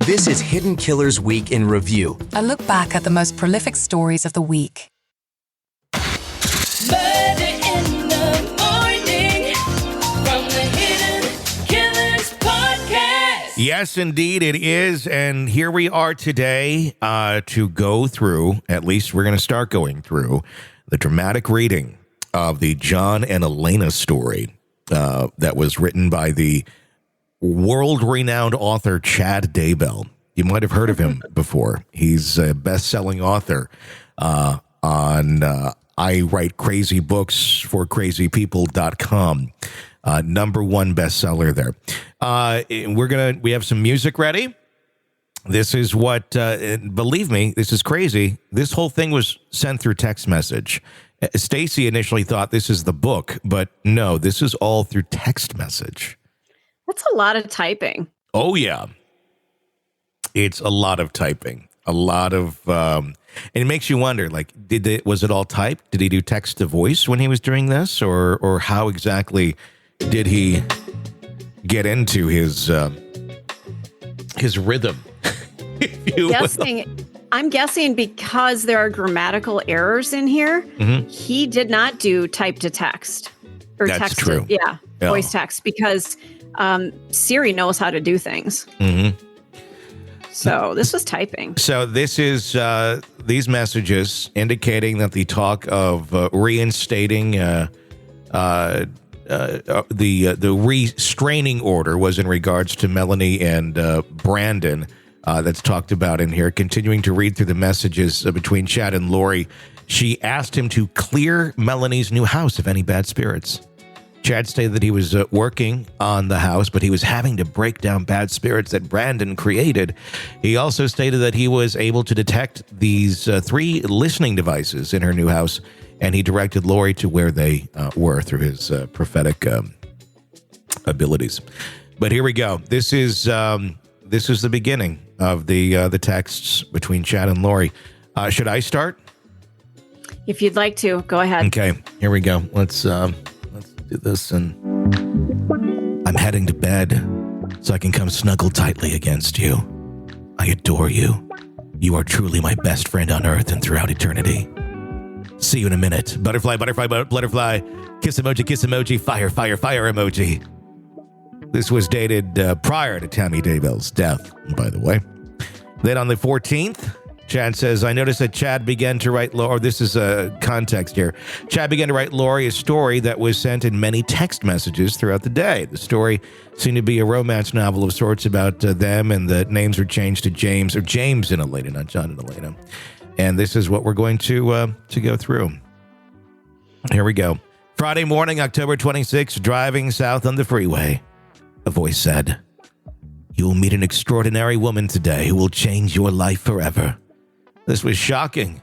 This is Hidden Killers Week in Review. A look back at the most prolific stories of the week. Murder in the morning from the Hidden Killers podcast. Yes, indeed it is. And here we are today to go through, at least we're going to start going through, the dramatic reading of the John and Elena story that was written by the world-renowned author Chad Daybell. You might have heard of him before. He's a best-selling author on I Write Crazy Books for CrazyPeople.com. Number one bestseller there. We have some music ready. This is what, believe me, this is crazy. This whole thing was sent through text message. Stacy initially thought this is the book, but no, this is all through text message. That's a lot of typing. Oh, yeah. It's a lot of typing. A lot of, and it makes you wonder, like, was it all typed? Did he do text to voice when he was doing this? Or how exactly did he get into his rhythm? if you will? I'm guessing because there are grammatical errors in here, he did not do type to text. Or That's text true. Voice text, because Siri knows how to do things. So this was typing. So this is these messages indicating that the talk of reinstating the restraining order was in regards to Melanie and Brandon. That's talked about in here. Continuing to read through the messages between Chad and Lori, she asked him to clear Melanie's new house of any bad spirits. Chad stated that he was working on the house, but he was having to break down bad spirits that Brandon created. He also stated that he was able to detect these 3 listening devices in her new house, and he directed Lori to where they were through his prophetic abilities. But here we go. This is the beginning of the texts between Chad and Lori. Should I start? If you'd like to, go ahead. Okay, here we go. Let's do this. And I'm heading to bed so I can come snuggle tightly against you. I adore you. You are truly my best friend on earth and throughout eternity. See you in a minute. Butterfly, butterfly, butterfly. Kiss emoji, fire, fire, fire emoji. This was dated prior to Tammy Daybell's death, by the way. Then on the 14th, Chad says, I noticed that Chad began to write Lori, this is a context here. Chad began to write Lori a story that was sent in many text messages throughout the day. The story seemed to be a romance novel of sorts about them, and the names were changed to James and Elena, not John and Elena. And this is what we're going to go through. Here we go. Friday morning, October 26th, driving south on the freeway. A voice said, you will meet an extraordinary woman today who will change your life forever. This was shocking,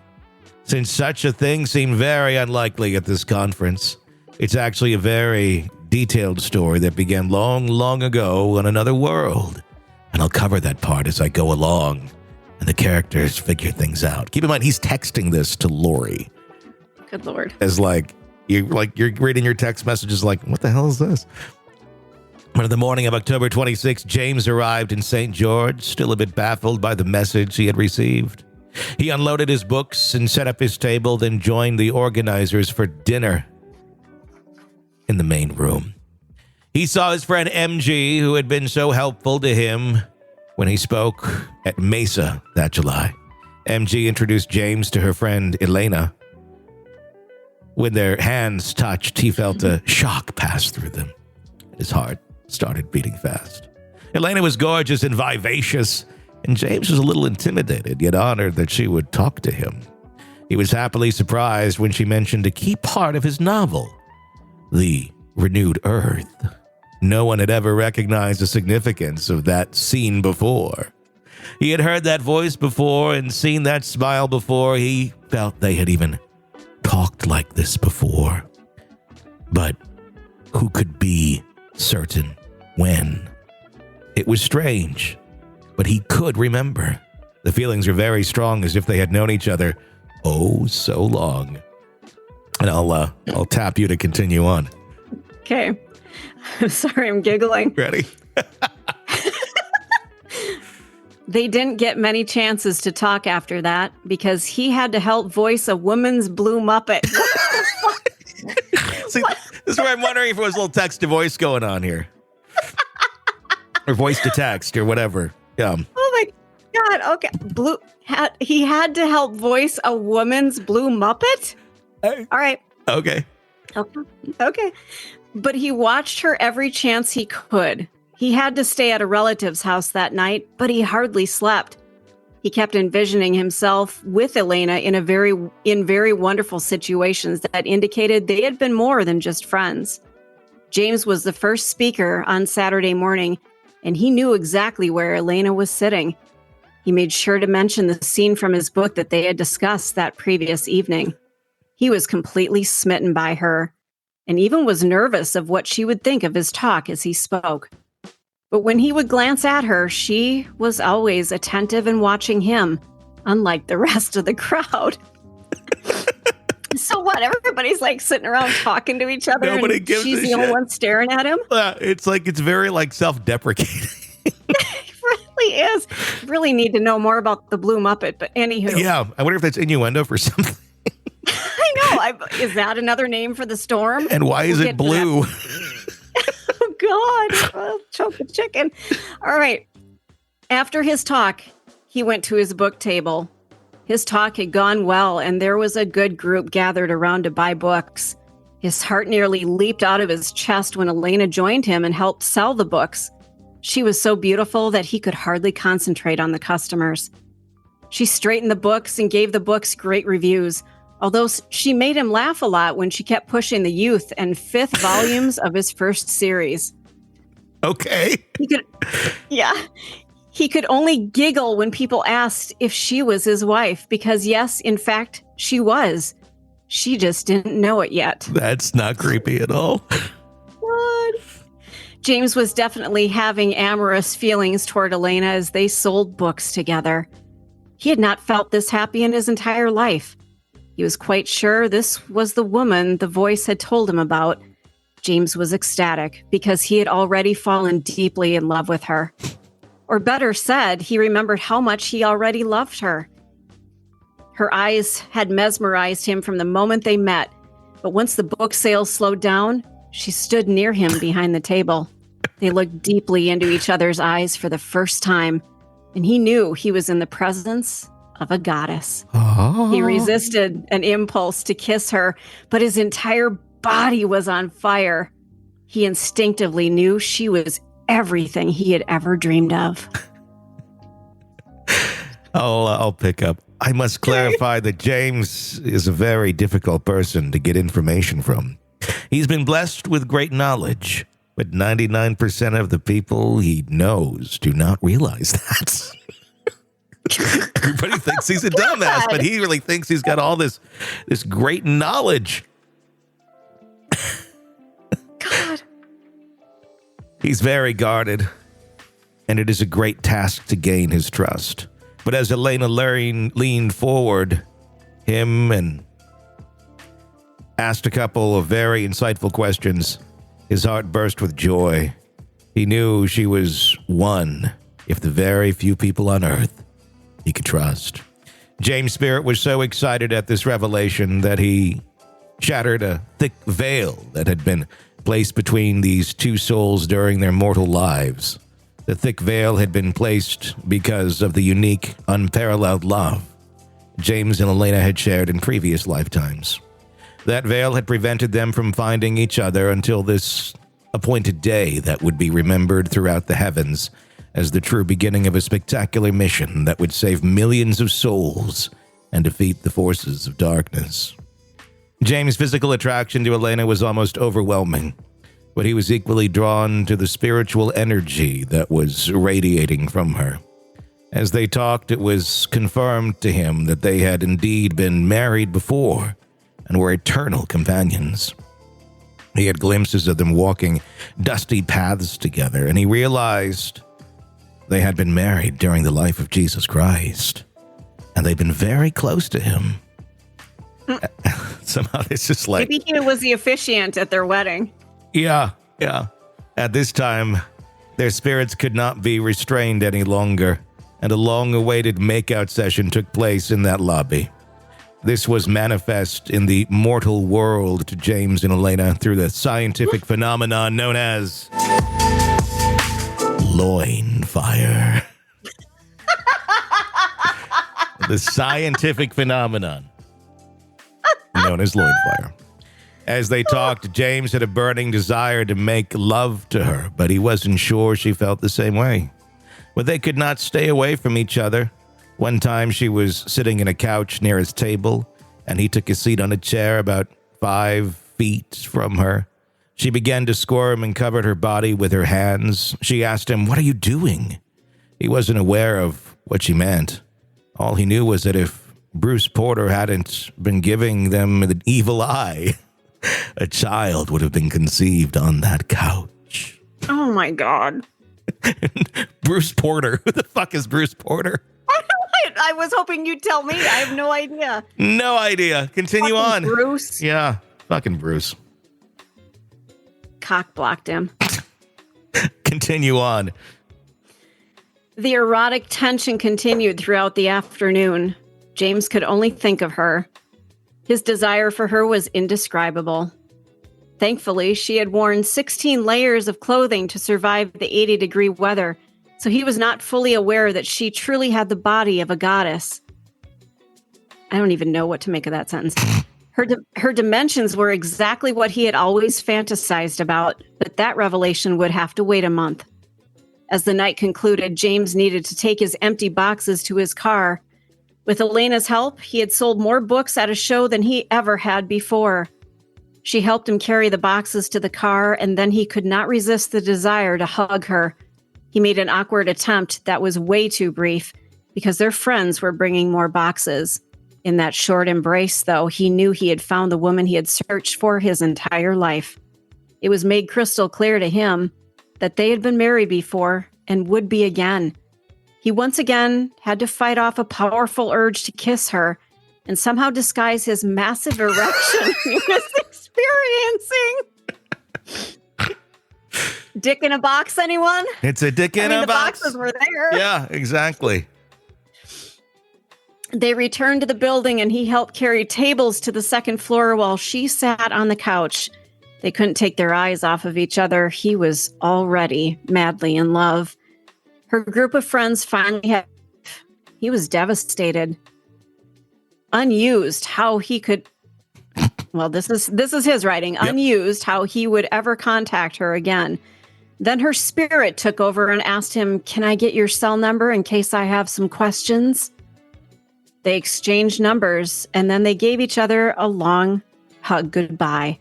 since such a thing seemed very unlikely at this conference. It's actually a very detailed story that began long, long ago on another world. And I'll cover that part as I go along, and the characters figure things out. Keep in mind, he's texting this to Lori. Good Lord. As you're reading your text messages like, what the hell is this? But in the morning of October 26th, James arrived in St. George, still a bit baffled by the message he had received. He unloaded his books and set up his table, then joined the organizers for dinner in the main room. He saw his friend MG, who had been so helpful to him when he spoke at Mesa that July. MG introduced James to her friend Elena. When their hands touched, he felt a shock pass through them. His heart started beating fast. Elena was gorgeous and vivacious, and James was a little intimidated, yet honored that she would talk to him. He was happily surprised when she mentioned a key part of his novel, the renewed Earth. No one had ever recognized the significance of that scene before. He had heard that voice before and seen that smile before. He felt they had even talked like this before. But who could be certain when? It was strange, but he could remember. The feelings were very strong, as if they had known each other oh so long. And I'll tap you to continue on. Okay. I'm sorry, I'm giggling. Ready? They didn't get many chances to talk after that because he had to help voice a woman's blue Muppet. See, this is where I'm wondering if it was a little text to voice going on here. Or voice to text or whatever. Yeah. Oh my God. Okay. He had to help voice a woman's blue Muppet? All right. Okay. Okay. But he watched her every chance he could. He had to stay at a relative's house that night, but he hardly slept. He kept envisioning himself with Elena in very wonderful situations that indicated they had been more than just friends. James was the first speaker on Saturday morning, and he knew exactly where Elena was sitting. He made sure to mention the scene from his book that they had discussed that previous evening. He was completely smitten by her, and even was nervous of what she would think of his talk as he spoke. But when he would glance at her, she was always attentive and watching him, unlike the rest of the crowd. So what? Everybody's like sitting around talking to each other, Nobody and gives she's a the only shit. one staring at him. It's very like self-deprecating. It really is. Really need to know more about the Blue Muppet, but anywho. Yeah. I wonder if that's innuendo for something. I know. Is that another name for the storm? And why is it blue? Oh, God. I'll choke the chicken. All right. After his talk, he went to his book table. His talk had gone well, and there was a good group gathered around to buy books. His heart nearly leaped out of his chest when Elena joined him and helped sell the books. She was so beautiful that he could hardly concentrate on the customers. She straightened the books and gave the books great reviews, although she made him laugh a lot when she kept pushing the youth and fifth volumes of his first series. Okay. He could only giggle when people asked if she was his wife, because yes, in fact, she was. She just didn't know it yet. That's not creepy at all. God. James was definitely having amorous feelings toward Elena as they sold books together. He had not felt this happy in his entire life. He was quite sure this was the woman the voice had told him about. James was ecstatic because he had already fallen deeply in love with her. Or better said, he remembered how much he already loved her. Her eyes had mesmerized him from the moment they met, but once the book sales slowed down, she stood near him behind the table. They looked deeply into each other's eyes for the first time, and he knew he was in the presence of a goddess. Oh. He resisted an impulse to kiss her, but his entire body was on fire. He instinctively knew she was everything he had ever dreamed of. I'll pick up. I must clarify that James is a very difficult person to get information from. He's been blessed with great knowledge, but 99% of the people he knows do not realize that. Everybody thinks he's a dumbass, but he really thinks he's got all this great knowledge. God. He's very guarded, and it is a great task to gain his trust. But as Elena leaned forward, and asked a couple of very insightful questions, his heart burst with joy. He knew she was one, if the very few people on earth he could trust. James' spirit was so excited at this revelation that he shattered a thick veil that had been placed between these two souls during their mortal lives. The thick veil had been placed because of the unique, unparalleled love James and Elena had shared in previous lifetimes. That veil had prevented them from finding each other until this appointed day that would be remembered throughout the heavens as the true beginning of a spectacular mission that would save millions of souls and defeat the forces of darkness. James' physical attraction to Elena was almost overwhelming, but he was equally drawn to the spiritual energy that was radiating from her. As they talked, it was confirmed to him that they had indeed been married before and were eternal companions. He had glimpses of them walking dusty paths together, and he realized they had been married during the life of Jesus Christ, and they'd been very close to him. Somehow it's just like... Maybe he was the officiant at their wedding. Yeah. At this time, their spirits could not be restrained any longer. and a long-awaited makeout session took place in that lobby. This was manifest in the mortal world to James and Elena through the scientific phenomenon known as loin fire. The scientific phenomenon known as loin fire. As they talked, James had a burning desire to make love to her, but he wasn't sure she felt the same way. But they could not stay away from each other. One time she was sitting in a couch near his table, and he took a seat on a chair about 5 feet from her. She began to squirm and covered her body with her hands. She asked him, "What are you doing?" He wasn't aware of what she meant. All he knew was that if Bruce Porter hadn't been giving them an evil eye, a child would have been conceived on that couch. Oh, my God. Bruce Porter. Who the fuck is Bruce Porter? I was hoping you'd tell me. I have no idea. No idea. Continue on. Bruce. Yeah, fucking Bruce. Cock blocked him. Continue on. The erotic tension continued throughout the afternoon. James could only think of her. His desire for her was indescribable. Thankfully, she had worn 16 layers of clothing to survive the 80-degree weather, so he was not fully aware that she truly had the body of a goddess. I don't even know what to make of that sentence. Her dimensions were exactly what he had always fantasized about, but that revelation would have to wait a month. As the night concluded, James needed to take his empty boxes to his car. With Elena's help, he had sold more books at a show than he ever had before. She helped him carry the boxes to the car, and then he could not resist the desire to hug her. He made an awkward attempt that was way too brief, because their friends were bringing more boxes. In that short embrace, though, he knew he had found the woman he had searched for his entire life. It was made crystal clear to him that they had been married before and would be again. He once again had to fight off a powerful urge to kiss her and somehow disguise his massive erection he was experiencing. Dick in a box, anyone? It's a dick in a the box. boxes were there. Yeah, exactly. They returned to the building and he helped carry tables to the second floor while she sat on the couch. They couldn't take their eyes off of each other. He was already madly in love. Her group of friends finally had... He was devastated. Unused how he could... Well, this is his writing. Yep. Unused how he would ever contact her again. Then her spirit took over and asked him, "Can I get your cell number in case I have some questions?" They exchanged numbers, and then they gave each other a long hug goodbye.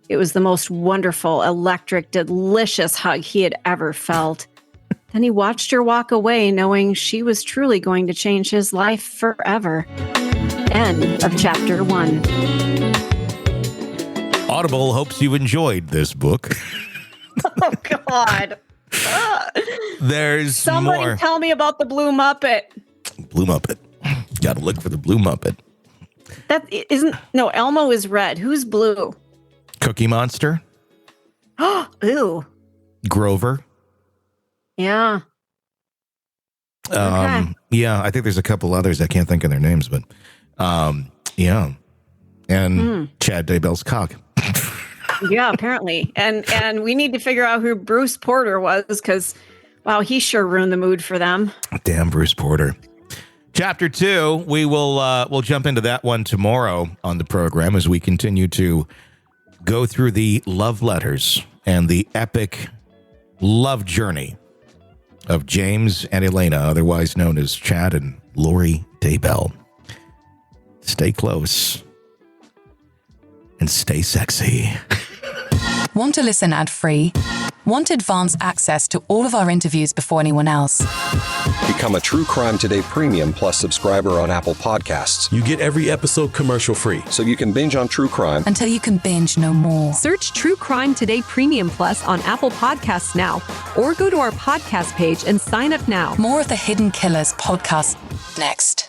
It was the most wonderful, electric, delicious hug he had ever felt. Then he watched her walk away, knowing she was truly going to change his life forever. End of chapter 1. Audible hopes you enjoyed this book. Oh, God. There's Somebody more. tell me about the Blue Muppet. Blue Muppet. Gotta look for the Blue Muppet. That isn't... No, Elmo is red. Who's blue? Cookie Monster. Ooh. Grover. Yeah. Okay. Yeah, I think there's a couple others. I can't think of their names, but yeah. And Chad Daybell's cock. Yeah, apparently. And we need to figure out who Bruce Porter was, because, wow, he sure ruined the mood for them. Damn Bruce Porter. Chapter 2, we'll jump into that one tomorrow on the program as we continue to go through the love letters and the epic love journey of James and Elena, otherwise known as Chad and Lori Daybell. Stay close and stay sexy. Want to listen ad-free? Want advanced access to all of our interviews before anyone else? Become a True Crime Today Premium Plus subscriber on Apple Podcasts. You get every episode commercial-free. So you can binge on true crime Until you can binge no more. Search True Crime Today Premium Plus on Apple Podcasts now, or go to our podcast page and sign up now. More of the Hidden Killers podcast next.